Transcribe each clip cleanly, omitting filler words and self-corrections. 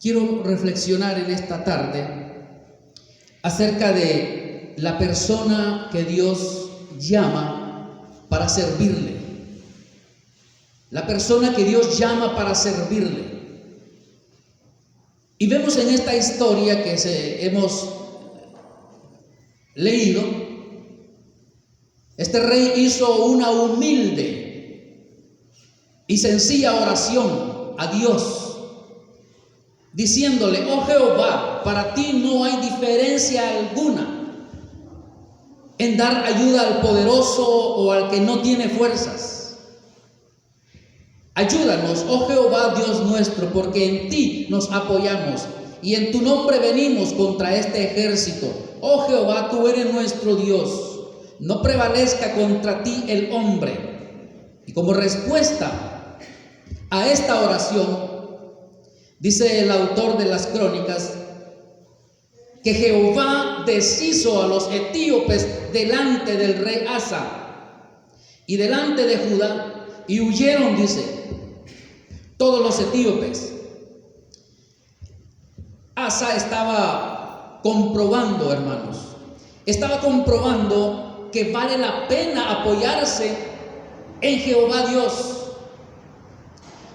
Quiero reflexionar en esta tarde acerca de la persona que Dios llama para servirle. La persona que Dios llama para servirle. Y vemos en esta historia que hemos leído, este rey hizo una humilde y sencilla oración a Dios, diciéndole: oh Jehová, para ti no hay diferencia alguna en dar ayuda al poderoso o al que no tiene fuerzas. Ayúdanos, oh Jehová Dios nuestro, porque en ti nos apoyamos y en tu nombre venimos contra este ejército. Oh Jehová, tú eres nuestro Dios, no prevalezca contra ti el hombre. Y como respuesta a esta oración, dice el autor de las crónicas que Jehová deshizo a los etíopes delante del rey Asa y delante de Judá, y huyeron, dice, todos los etíopes. Asa estaba comprobando, hermanos, estaba comprobando que vale la pena apoyarse en Jehová Dios,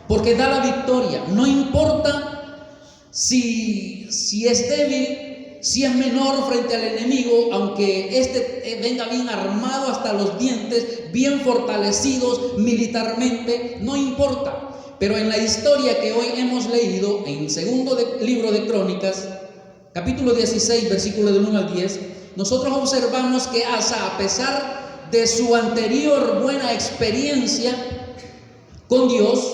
porque da la victoria. No importa si es débil, si es menor frente al enemigo, aunque este venga bien armado hasta los dientes, bien fortalecidos militarmente, no importa. Pero en la historia que hoy hemos leído, en segundo libro de Crónicas, capítulo 16, versículo del 1 al 10, nosotros observamos que Asa, a pesar de su anterior buena experiencia con Dios,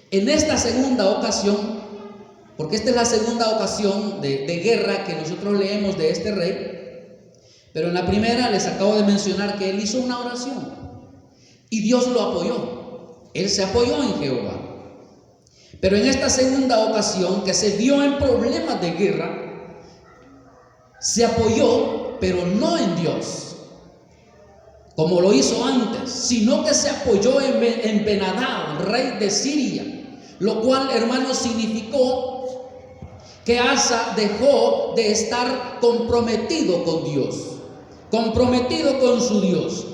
en esta segunda ocasión, porque esta es la segunda ocasión de guerra que nosotros leemos de este rey, pero en la primera les acabo de mencionar que él hizo una oración y Dios lo apoyó. Él se apoyó en Jehová. Pero en esta segunda ocasión, que se vio en problemas de guerra, se apoyó, pero no en Dios, como lo hizo antes, sino que se apoyó en Ben-Hadad, rey de Siria, lo cual, hermanos, significó que Asa dejó de estar comprometido con Dios, comprometido con su Dios.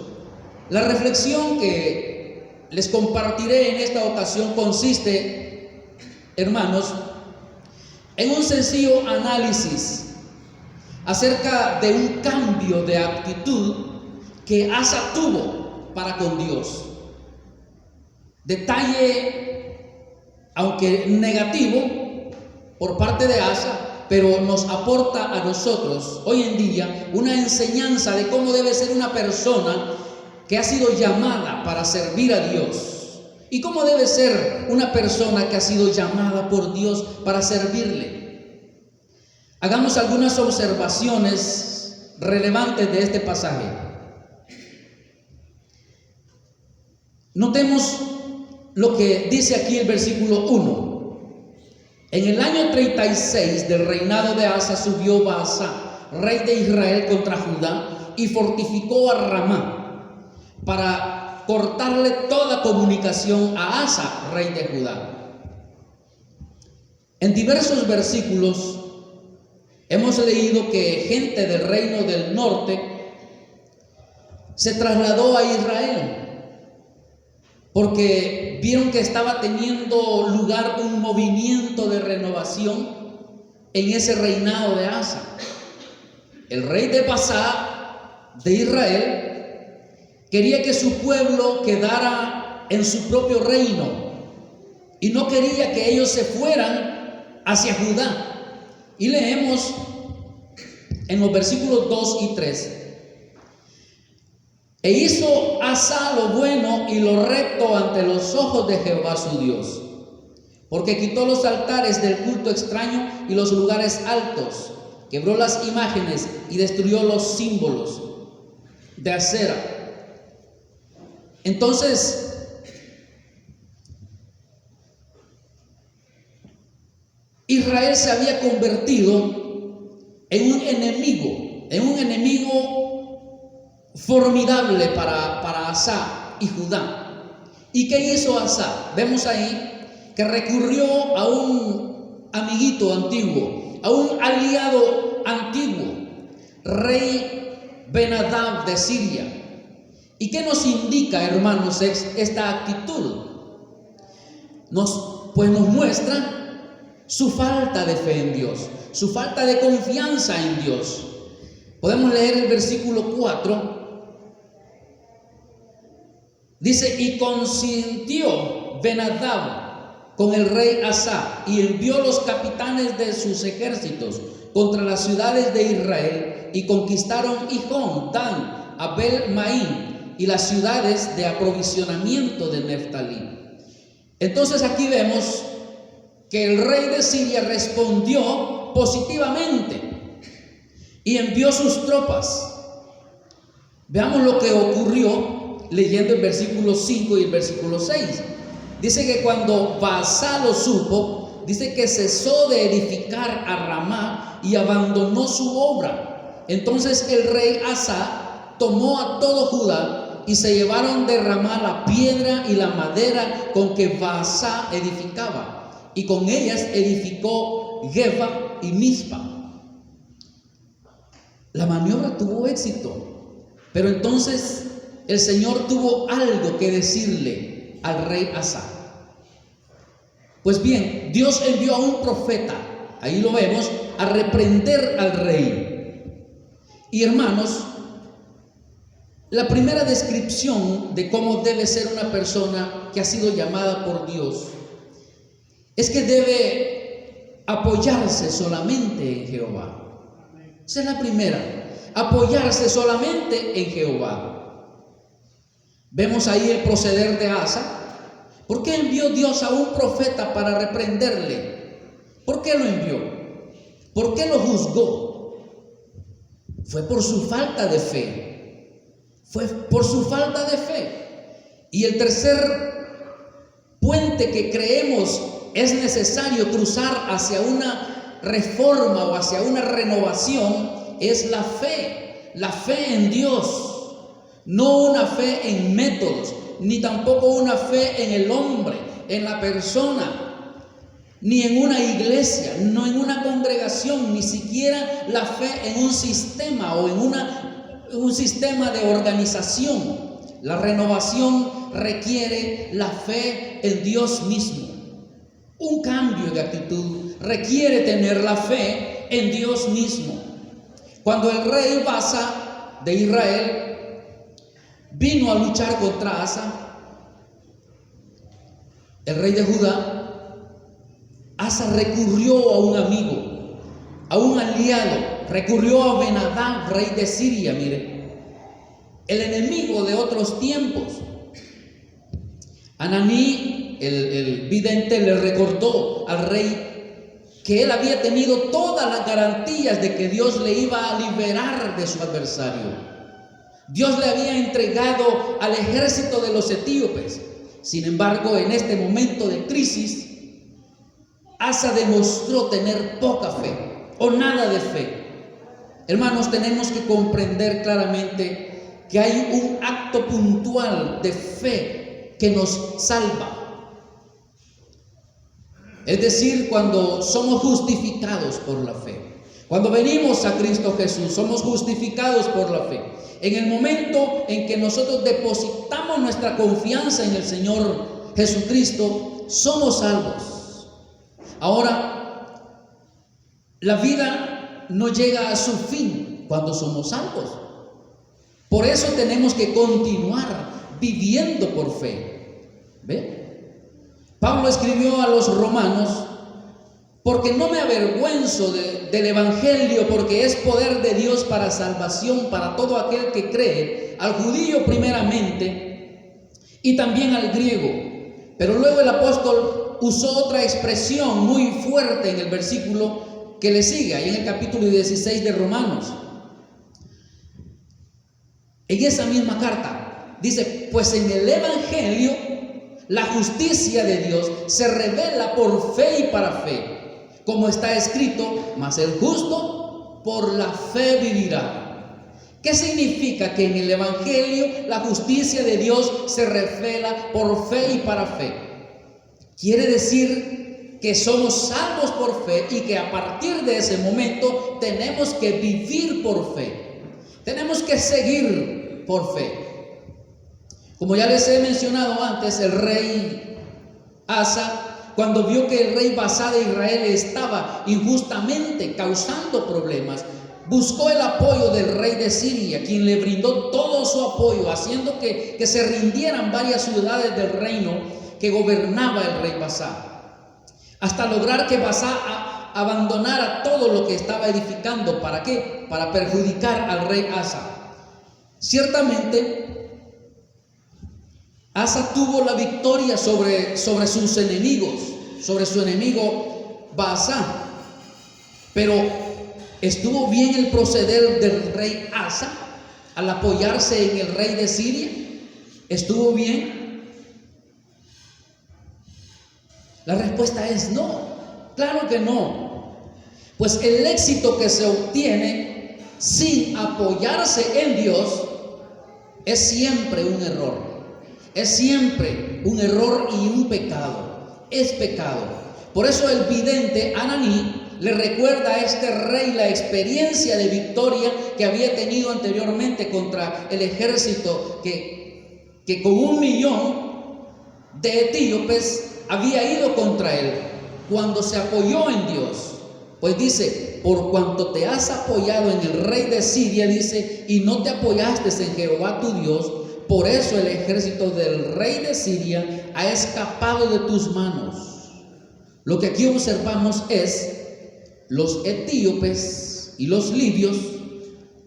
La reflexión que les compartiré en esta ocasión consiste, hermanos, en un sencillo análisis acerca de un cambio de actitud que Asa tuvo para con Dios. Detalle, aunque negativo, por parte de Asa, pero nos aporta a nosotros hoy en día una enseñanza de cómo debe ser una persona que ha sido llamada para servir a Dios, y cómo debe ser una persona que ha sido llamada por Dios para servirle. Hagamos algunas observaciones relevantes de este pasaje. Notemos lo que dice aquí el versículo 1. En el año 36 del reinado de Asa subió Baasa, rey de Israel, contra Judá y fortificó a Ramá para cortarle toda comunicación a Asa, rey de Judá. En diversos versículos hemos leído que gente del reino del norte se trasladó a Israel porque vieron que estaba teniendo lugar un movimiento de renovación en ese reinado de Asa. El rey de Baasa de Israel quería que su pueblo quedara en su propio reino y no quería que ellos se fueran hacia Judá. Y leemos en los versículos 2 y 3. E hizo Asa lo bueno y lo recto ante los ojos de Jehová su Dios, porque quitó los altares del culto extraño y los lugares altos, quebró las imágenes y destruyó los símbolos de acera. Entonces, Israel se había convertido en un enemigo formidable para Asa y Judá. ¿Y qué hizo Asa? Vemos ahí que recurrió a un amiguito antiguo, a un aliado antiguo, rey Ben-Hadad de Siria. ¿Y qué nos indica, hermanos, esta actitud? Nos muestra su falta de fe en Dios, su falta de confianza en Dios. Podemos leer el versículo 4. Dice: y consintió Ben-Hadad con el rey Asa, y envió los capitanes de sus ejércitos contra las ciudades de Israel, y conquistaron Gijón, Dan, Abel-Maim y las ciudades de aprovisionamiento de Neftalí. Entonces aquí vemos que el rey de Siria respondió positivamente y envió sus tropas. Veamos lo que ocurrió leyendo el versículo 5 y el versículo 6. Dice que cuando Baasá lo supo, dice que cesó de edificar a Ramá y abandonó su obra. Entonces el rey Asa tomó a todo Judá y se llevaron de Ramá la piedra y la madera con que Baasá edificaba, y con ellas edificó Geba y Mizpa. La maniobra tuvo éxito, pero entonces el Señor tuvo algo que decirle al rey Asa. Pues bien, Dios envió a un profeta, ahí lo vemos, a reprender al rey. Y hermanos, la primera descripción de cómo debe ser una persona que ha sido llamada por Dios es que debe apoyarse solamente en Jehová. Esa es la primera, apoyarse solamente en Jehová. Vemos ahí el proceder de Asa. ¿Por qué envió Dios a un profeta para reprenderle? ¿Por qué lo envió? ¿Por qué lo juzgó? Fue por su falta de fe. Fue por su falta de fe. Y el tercer puente que creemos es necesario cruzar hacia una reforma o hacia una renovación es la fe en Dios, no una fe en métodos, ni tampoco una fe en el hombre, en la persona, ni en una iglesia, no en una congregación, ni siquiera la fe en un sistema o en un sistema de organización. La renovación requiere la fe en Dios mismo. Un cambio de actitud requiere tener la fe en Dios mismo. Cuando el rey Baasá de Israel vino a luchar contra Asa, el rey de Judá, Asa recurrió a un amigo, a un aliado, recurrió a Ben-Hadad, rey de Siria, mire, el enemigo de otros tiempos. Ananí, el vidente, le recordó al rey que él había tenido todas las garantías de que Dios le iba a liberar de su adversario. Dios le había entregado al ejército de los etíopes. Sin embargo, en este momento de crisis, Asa demostró tener poca fe o nada de fe. Hermanos, tenemos que comprender claramente que hay un acto puntual de fe que nos salva. Es decir, cuando somos justificados por la fe. Cuando venimos a Cristo Jesús, somos justificados por la fe. En el momento en que nosotros depositamos nuestra confianza en el Señor Jesucristo, somos salvos. Ahora, la vida no llega a su fin cuando somos salvos. Por eso tenemos que continuar viviendo por fe. ¿Ve? Pablo escribió a los romanos: porque no me avergüenzo del evangelio, porque es poder de Dios para salvación para todo aquel que cree, al judío primeramente y también al griego. Pero luego el apóstol usó otra expresión muy fuerte en el versículo que le sigue, ahí en el capítulo 16 de Romanos. En esa misma carta dice: pues en el evangelio la justicia de Dios se revela por fe y para fe, como está escrito: mas el justo por la fe vivirá. ¿Qué significa que en el evangelio la justicia de Dios se revela por fe y para fe? Quiere decir que somos salvos por fe y que a partir de ese momento tenemos que vivir por fe. Tenemos que seguir por fe. Como ya les he mencionado antes, el rey Asa, cuando vio que el rey Baasá de Israel estaba injustamente causando problemas, buscó el apoyo del rey de Siria, quien le brindó todo su apoyo, haciendo que se rindieran varias ciudades del reino que gobernaba el rey Baasá, hasta lograr que Baasá abandonara todo lo que estaba edificando. ¿Para qué? Para perjudicar al rey Asa. Ciertamente, Asa tuvo la victoria sobre sus enemigos, sobre su enemigo Baasá, pero ¿estuvo bien el proceder del rey Asa al apoyarse en el rey de Siria? ¿Estuvo bien? La respuesta es no, claro que no. Pues el éxito que se obtiene sin apoyarse en Dios es siempre un error. Es siempre un error y un pecado. Es pecado. Por eso el vidente Ananí le recuerda a este rey la experiencia de victoria que había tenido anteriormente contra el ejército que con 1 millón de etíopes había ido contra él, cuando se apoyó en Dios. Pues dice, por cuanto te has apoyado en el rey de Siria, dice, y no te apoyaste en Jehová tu Dios, por eso el ejército del rey de Siria ha escapado de tus manos. Lo que aquí observamos es, los etíopes y los libios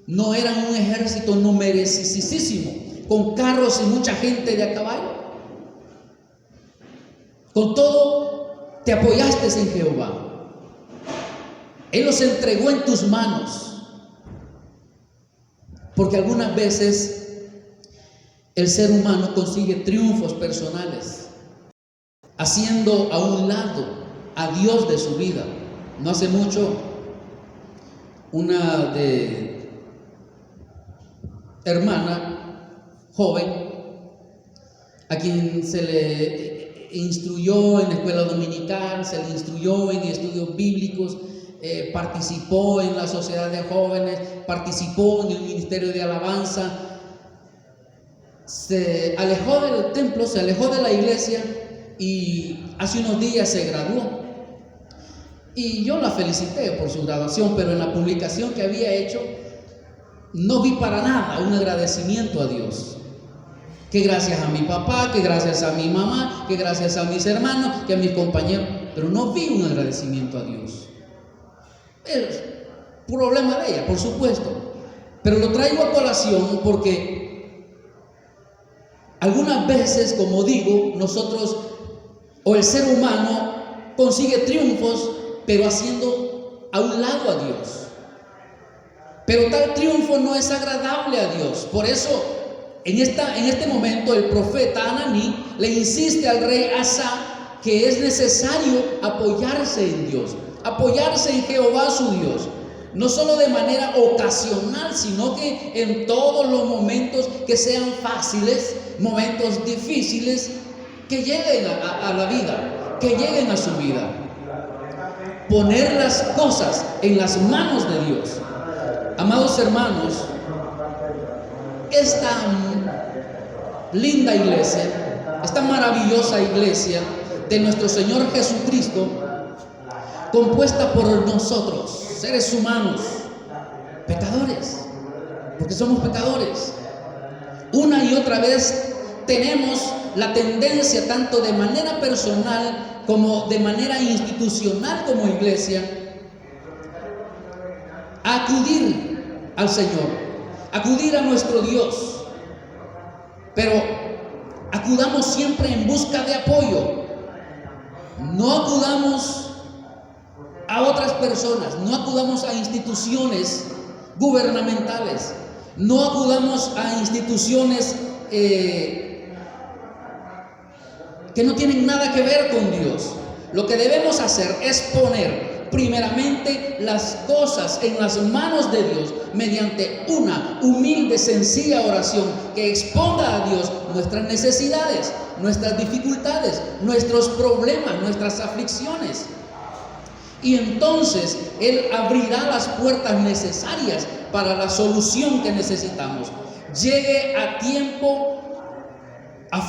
no eran un ejército numerosísimo, con carros y mucha gente de a caballo. Con todo, te apoyaste en Jehová. Él los entregó en tus manos. Porque algunas veces el ser humano consigue triunfos personales, haciendo a un lado a Dios de su vida. No hace mucho, una hermana joven, a quien se le instruyó en la escuela dominical, se le instruyó en estudios bíblicos, participó en la sociedad de jóvenes, participó en el ministerio de alabanza, se alejó del templo, se alejó de la iglesia y hace unos días se graduó. Y yo la felicité por su graduación, pero en la publicación que había hecho no vi para nada un agradecimiento a Dios. Que gracias a mi papá, que gracias a mi mamá, que gracias a mis hermanos, que a mis compañeros, pero no vi un agradecimiento a Dios. Es problema de ella, por supuesto, pero lo traigo a colación porque algunas veces, como digo, nosotros o el ser humano consigue triunfos, pero haciendo a un lado a Dios. Pero tal triunfo no es agradable a Dios. Por eso, en este momento, el profeta Ananí le insiste al rey Asa que es necesario apoyarse en Dios, apoyarse en Jehová su Dios, no solo de manera ocasional, sino que en todos los momentos que sean fáciles, momentos difíciles, que lleguen a la vida, que lleguen a su vida. Poner las cosas en las manos de Dios. Amados hermanos, esta linda iglesia, esta maravillosa iglesia de nuestro Señor Jesucristo, compuesta por nosotros, seres humanos, pecadores, porque somos pecadores. Una y otra vez tenemos la tendencia, tanto de manera personal como de manera institucional como iglesia, a acudir al Señor, acudir a nuestro Dios, pero acudamos siempre en busca de apoyo. No acudamos a otras personas, no acudamos a instituciones gubernamentales, no acudamos a instituciones que no tienen nada que ver con Dios. Lo que debemos hacer es poner primeramente las cosas en las manos de Dios mediante una humilde, sencilla oración que exponga a Dios nuestras necesidades, nuestras dificultades, nuestros problemas, nuestras aflicciones. Y entonces Él abrirá las puertas necesarias para la solución que necesitamos. Llegue a tiempo a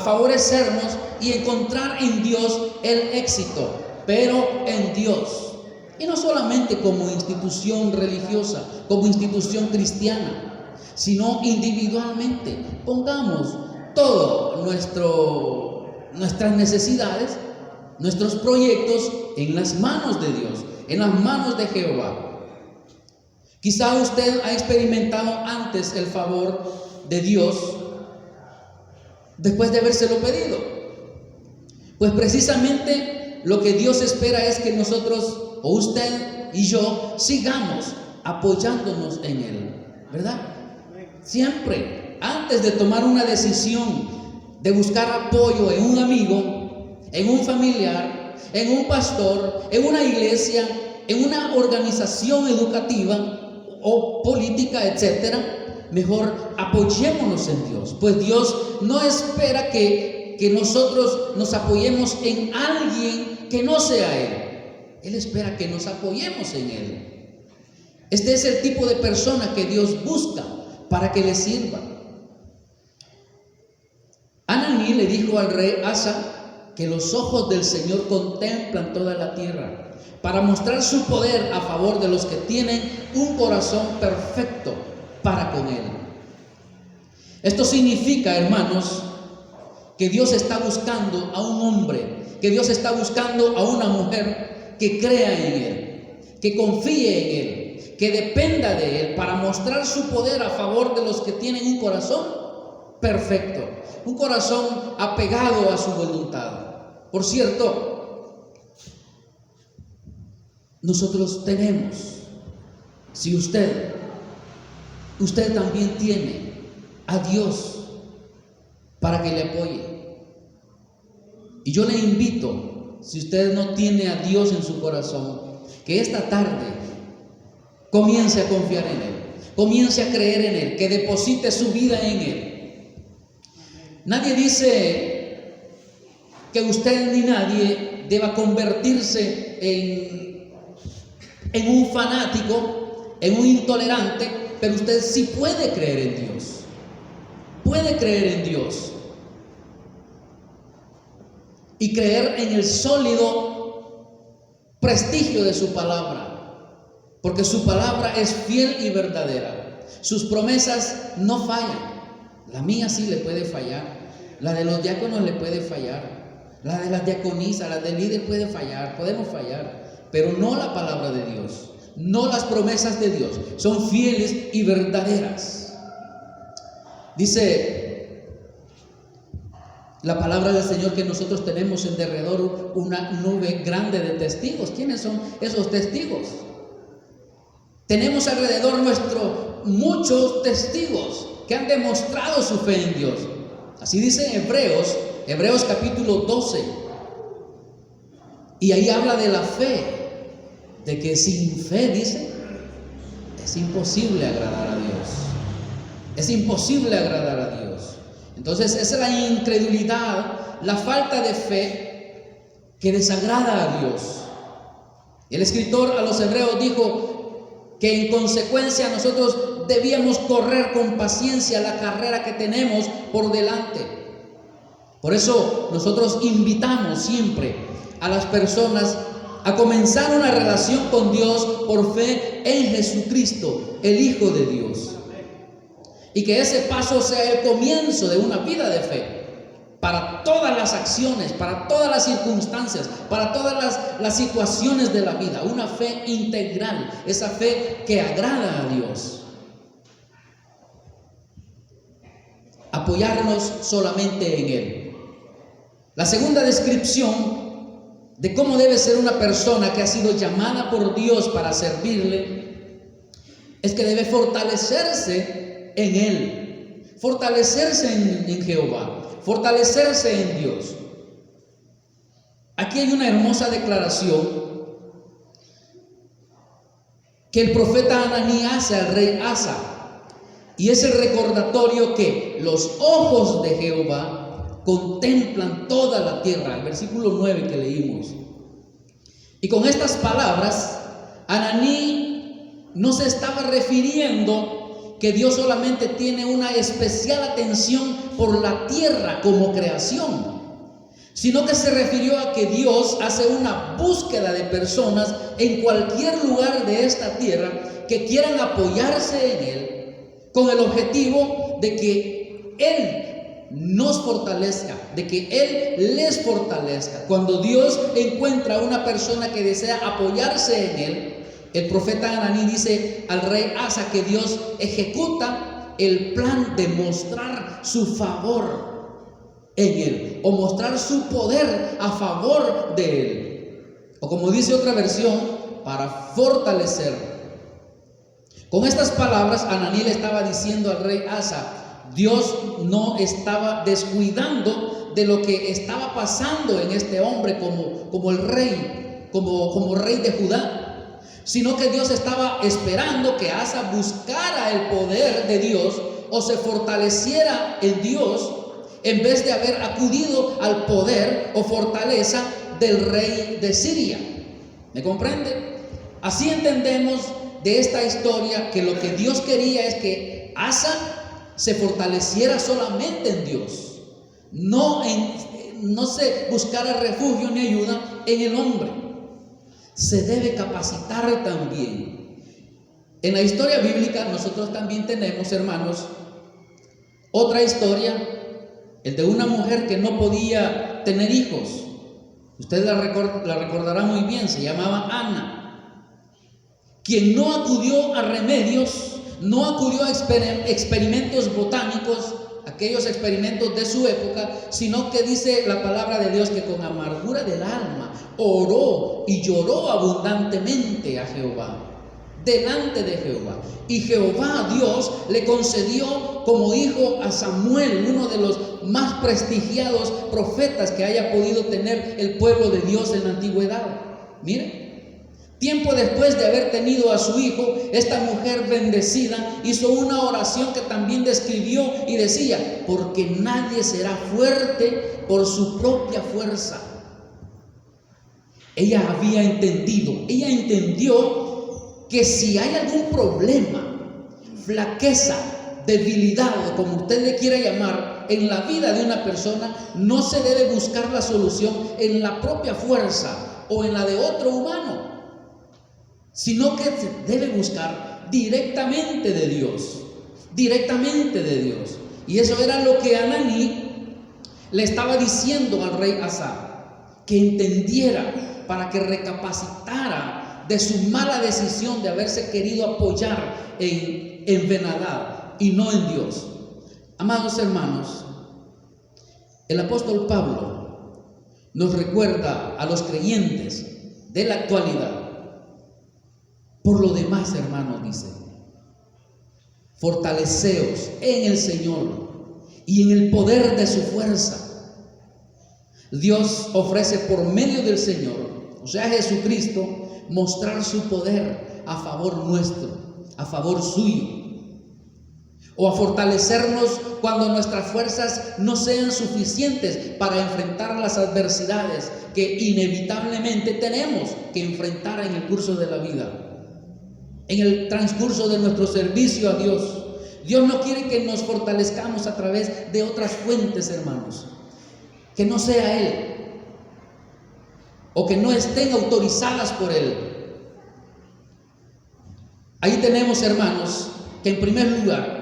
favorecernos y encontrar en Dios el éxito, pero en Dios. Y no solamente como institución religiosa, como institución cristiana, sino individualmente. Pongamos todo nuestras necesidades, nuestros proyectos en las manos de Dios, en las manos de Jehová. Quizá usted ha experimentado antes el favor de Dios después de habérselo pedido. Pues precisamente lo que Dios espera es que nosotros, o usted y yo, sigamos apoyándonos en Él, ¿verdad? Siempre, antes de tomar una decisión de buscar apoyo en un amigo, en un familiar, en un pastor, en una iglesia, en una organización educativa o política, etcétera, mejor apoyémonos en Dios, pues Dios no espera que nosotros nos apoyemos en alguien que no sea Él. Él espera que nos apoyemos en Él. Este es el tipo de persona que Dios busca para que le sirva. Ananí le dijo al rey Asa que los ojos del Señor contemplan toda la tierra para mostrar su poder a favor de los que tienen un corazón perfecto para con Él. Esto significa, hermanos, que Dios está buscando a un hombre, que Dios está buscando a una mujer que crea en Él, que confíe en Él, que dependa de Él para mostrar su poder a favor de los que tienen un corazón perfecto, un corazón apegado a su voluntad. Por cierto, nosotros tenemos, si usted también tiene a Dios para que le apoye. Y yo le invito, si usted no tiene a Dios en su corazón, que esta tarde comience a confiar en Él, comience a creer en Él, que deposite su vida en Él. Nadie dice que usted ni nadie deba convertirse en un fanático, en un intolerante, pero usted sí puede creer en Dios. Puede creer en Dios y creer en el sólido prestigio de su palabra, porque su palabra es fiel y verdadera. Sus promesas no fallan. La mía sí le puede fallar, la de los diáconos le puede fallar, la de las diaconisas, la del líder puede fallar, podemos fallar, pero no la palabra de Dios, no las promesas de Dios, son fieles y verdaderas. Dice la palabra del Señor que nosotros tenemos en derredor una nube grande de testigos. ¿Quiénes son esos testigos? Tenemos alrededor nuestro muchos testigos que han demostrado su fe en Dios. Así dice Hebreos capítulo 12. Y ahí habla de la fe, de que sin fe, dice, es imposible agradar a Dios. Es imposible agradar a Dios. Entonces esa es la incredulidad, la falta de fe que desagrada a Dios. El escritor a los hebreos dijo que en consecuencia nosotros debíamos correr con paciencia la carrera que tenemos por delante. Por eso nosotros invitamos siempre a las personas a comenzar una relación con Dios por fe en Jesucristo, el Hijo de Dios. Y que ese paso sea el comienzo de una vida de fe para todas las acciones, para todas las circunstancias, para todas las situaciones de la vida. Una fe integral, esa fe que agrada a Dios. Apoyarnos solamente en Él. La segunda descripción de cómo debe ser una persona que ha sido llamada por Dios para servirle es que debe fortalecerse en Él, fortalecerse en Jehová, fortalecerse en Dios. Aquí hay una hermosa declaración que el profeta Ananí hace al rey Asa. Y es el recordatorio que los ojos de Jehová contemplan toda la tierra, el versículo 9 que leímos. Y con estas palabras, Ananí no se estaba refiriendo que Dios solamente tiene una especial atención por la tierra como creación, sino que se refirió a que Dios hace una búsqueda de personas en cualquier lugar de esta tierra que quieran apoyarse en Él, con el objetivo de que Él nos fortalezca, de que Él les fortalezca. Cuando Dios encuentra a una persona que desea apoyarse en Él, el profeta Ananí dice al rey Asa que Dios ejecuta el plan de mostrar su favor en Él, o mostrar su poder a favor de Él, o como dice otra versión, para fortalecer. Con estas palabras, Ananí le estaba diciendo al rey Asa, Dios no estaba descuidando de lo que estaba pasando en este hombre como el rey, como rey de Judá, sino que Dios estaba esperando que Asa buscara el poder de Dios o se fortaleciera en Dios, en vez de haber acudido al poder o fortaleza del rey de Siria. ¿Me comprende? Así entendemos de esta historia que lo que Dios quería es que Asa se fortaleciera solamente en Dios, no se buscara refugio ni ayuda en el hombre. Se debe capacitar también. En la historia bíblica nosotros también tenemos, hermanos, otra historia, el de una mujer que no podía tener hijos. Usted la recordará muy bien, se llamaba Ana, quien no acudió a remedios, no acudió a experimentos botánicos, aquellos experimentos de su época, sino que dice la palabra de Dios que con amargura del alma oró y lloró abundantemente a Jehová, delante de Jehová. Y Jehová, Dios, le concedió como hijo a Samuel, uno de los más prestigiados profetas que haya podido tener el pueblo de Dios en la antigüedad. Mire, tiempo después de haber tenido a su hijo, esta mujer bendecida hizo una oración que también describió y decía, porque nadie será fuerte por su propia fuerza. Ella entendió que si hay algún problema, flaqueza, debilidad, como usted le quiera llamar, en la vida de una persona, no se debe buscar la solución en la propia fuerza o en la de otro humano, sino que se debe buscar directamente de Dios, directamente de Dios. Y eso era lo que Ananí le estaba diciendo al rey Asa, que entendiera, para que recapacitara de su mala decisión de haberse querido apoyar en Ben-Hadad y no en Dios. Amados hermanos, el apóstol Pablo nos recuerda a los creyentes de la actualidad. Por lo demás, hermanos, dice, fortaleceos en el Señor y en el poder de su fuerza. Dios ofrece por medio del Señor, o sea Jesucristo, mostrar su poder a favor nuestro, a favor suyo, o a fortalecernos cuando nuestras fuerzas no sean suficientes para enfrentar las adversidades que inevitablemente tenemos que enfrentar en el curso de la vida. En el transcurso de nuestro servicio a Dios, Dios no quiere que nos fortalezcamos a través de otras fuentes, hermanos, que no sea Él, o que no estén autorizadas por Él. Ahí tenemos, hermanos, que en primer lugar,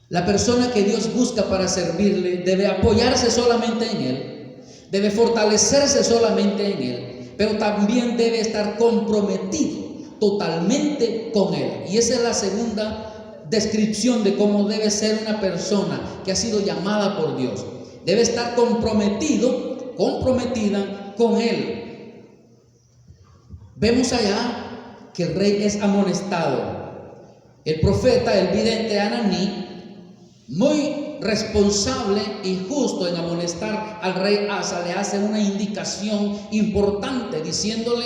la persona que Dios busca para servirle debe apoyarse solamente en Él, debe fortalecerse solamente en Él, pero también debe estar comprometido totalmente con Él. Y esa es la segunda descripción de cómo debe ser una persona que ha sido llamada por Dios. Debe estar comprometida con Él. Vemos allá que el rey es amonestado. El profeta, el vidente Ananí, muy responsable y justo en amonestar al rey Asa, le hace una indicación importante diciéndole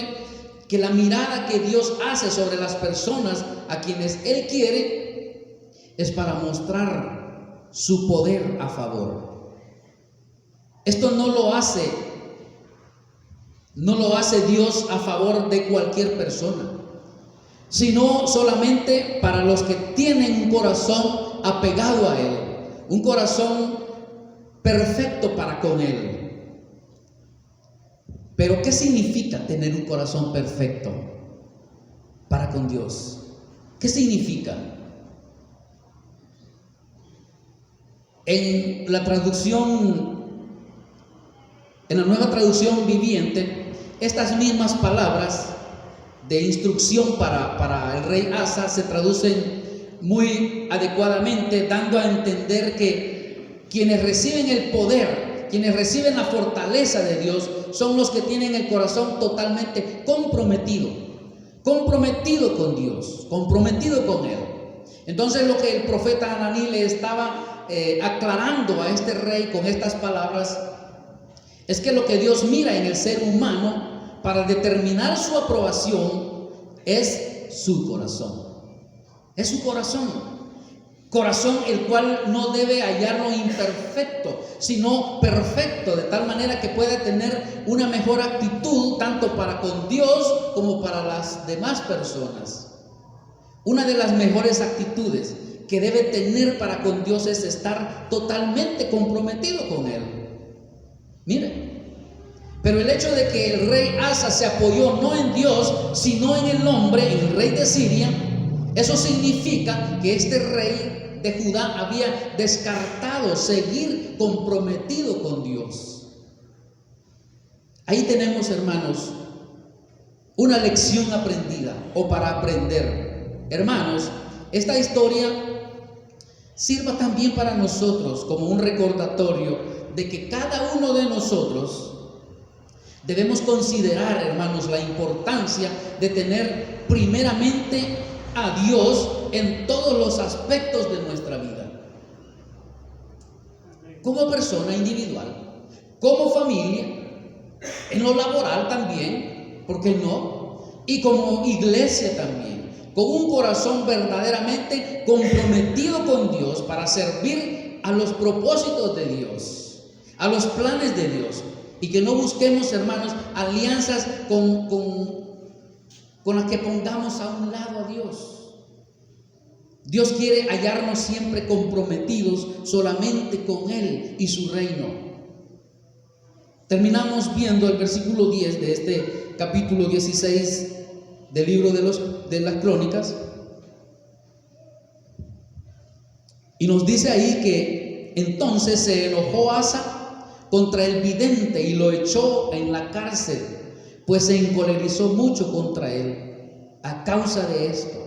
que la mirada que Dios hace sobre las personas a quienes Él quiere es para mostrar su poder a favor. Esto no lo hace Dios a favor de cualquier persona, sino solamente para los que tienen un corazón apegado a Él, un corazón perfecto para con Él. Pero ¿qué significa tener un corazón perfecto para con Dios? ¿Qué significa? En la nueva traducción viviente, estas mismas palabras de instrucción para el rey Asa se traducen muy adecuadamente, dando a entender que quienes reciben el poder, quienes reciben la fortaleza de Dios, son los que tienen el corazón totalmente comprometido con Dios, comprometido con Él. Entonces, lo que el profeta Ananí le estaba aclarando a este rey con estas palabras es que lo que Dios mira en el ser humano para determinar su aprobación es su corazón. Es su corazón el cual no debe hallarlo imperfecto, sino perfecto, de tal manera que pueda tener una mejor actitud tanto para con Dios como para las demás personas. Una de las mejores actitudes que debe tener para con Dios es estar totalmente comprometido con Él. Mire, pero el hecho de que el rey Asa se apoyó no en Dios, sino en el hombre, en el rey de Siria, eso significa que este rey de Judá había descartado seguir comprometido con Dios. Ahí tenemos, hermanos, una lección aprendida o para aprender. Hermanos, esta historia sirva también para nosotros como un recordatorio de que cada uno de nosotros debemos considerar, hermanos, la importancia de tener primeramente a Dios en todos los aspectos de nuestra vida, como persona individual, como familia, en lo laboral también, ¿por qué no? Y como iglesia también, con un corazón verdaderamente comprometido con Dios para servir a los propósitos de Dios, a los planes de Dios, y que no busquemos, hermanos, alianzas con las que pongamos a un lado a Dios. Dios quiere hallarnos siempre comprometidos solamente con Él y su reino. Terminamos viendo el versículo 10 de este capítulo 16 del libro de las Crónicas, y nos dice ahí que entonces se enojó Asa contra el vidente y lo echó en la cárcel, pues se encolerizó mucho contra él a causa de esto.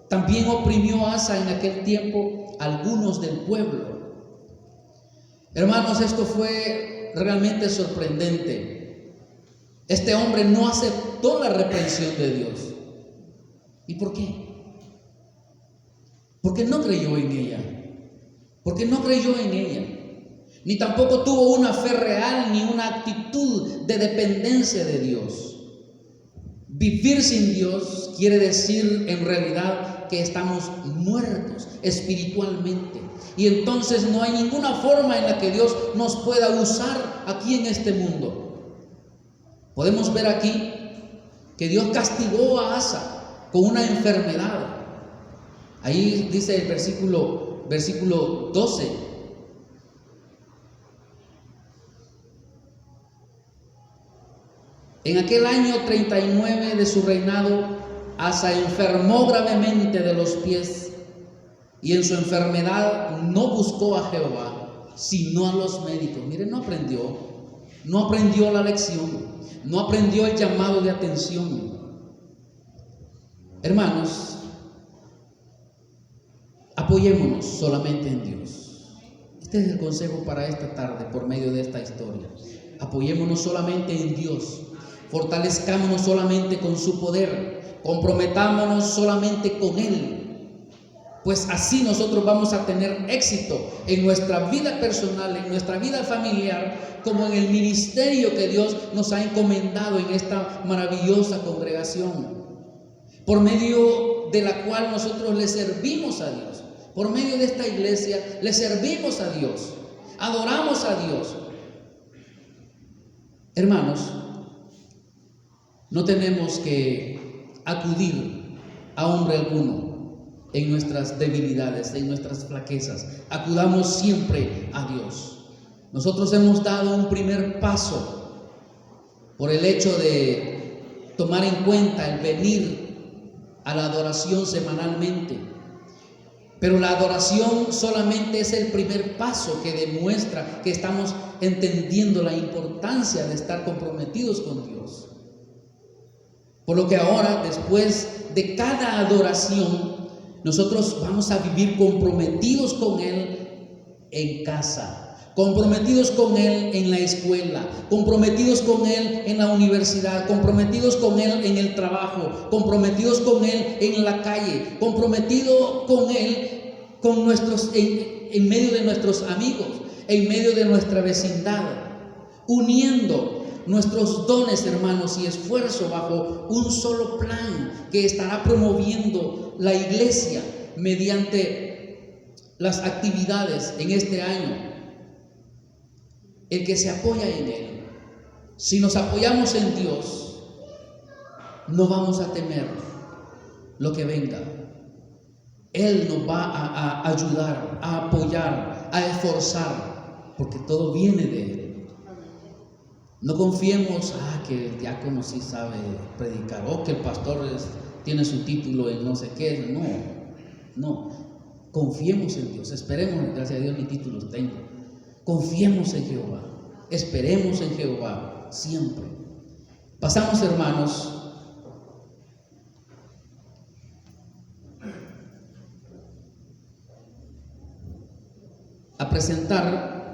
También oprimió Asa en aquel tiempo a algunos del pueblo. Hermanos, esto fue realmente sorprendente. Este hombre no aceptó la reprensión de Dios. ¿Y por qué? Porque no creyó en ella. Porque no creyó en ella. Ni tampoco tuvo una fe real ni una actitud de dependencia de Dios. Vivir sin Dios quiere decir en realidad que estamos muertos espiritualmente. Y entonces no hay ninguna forma en la que Dios nos pueda usar aquí en este mundo. Podemos ver aquí que Dios castigó a Asa con una enfermedad. Ahí dice el versículo 12. En aquel año 39 de su reinado, Asa enfermó gravemente de los pies, y en su enfermedad no buscó a Jehová, sino a los médicos. Miren, no aprendió la lección, no aprendió el llamado de atención. Hermanos, apoyémonos solamente en Dios. Este es el consejo para esta tarde por medio de esta historia. Apoyémonos solamente en Dios. Fortalezcámonos solamente con su poder, comprometámonos solamente con Él. pues así nosotros vamos a tener éxito en nuestra vida personal, en nuestra vida familiar, como en el ministerio que Dios nos ha encomendado en esta maravillosa congregación, por medio de la cual nosotros le servimos a Dios. Por medio de esta iglesia le servimos a Dios, adoramos a Dios. Hermanos, no tenemos que acudir a hombre alguno en nuestras debilidades, en nuestras flaquezas. Acudamos siempre a Dios. Nosotros hemos dado un primer paso por el hecho de tomar en cuenta el venir a la adoración semanalmente. Pero la adoración solamente es el primer paso que demuestra que estamos entendiendo la importancia de estar comprometidos con Dios. Por lo que ahora, después de cada adoración, nosotros vamos a vivir comprometidos con Él en casa, comprometidos con Él en la escuela, comprometidos con Él en la universidad, comprometidos con Él en el trabajo, comprometidos con Él en la calle, comprometidos con Él en medio de nuestros amigos, en medio de nuestra vecindad, uniendo nuestros dones, hermanos, y esfuerzo bajo un solo plan que estará promoviendo la iglesia mediante las actividades en este año. El que se apoya en Él, si nos apoyamos en Dios, no vamos a temer lo que venga. Él nos va a ayudar, a apoyar, a esforzar, porque todo viene de Él. No confiemos, que el diácono sí sabe predicar, o que el pastor tiene su título en no sé qué. No. Confiemos en Dios, esperemos, gracias a Dios ni títulos tengo. Confiemos en Jehová, esperemos en Jehová siempre. Pasamos, hermanos, a presentar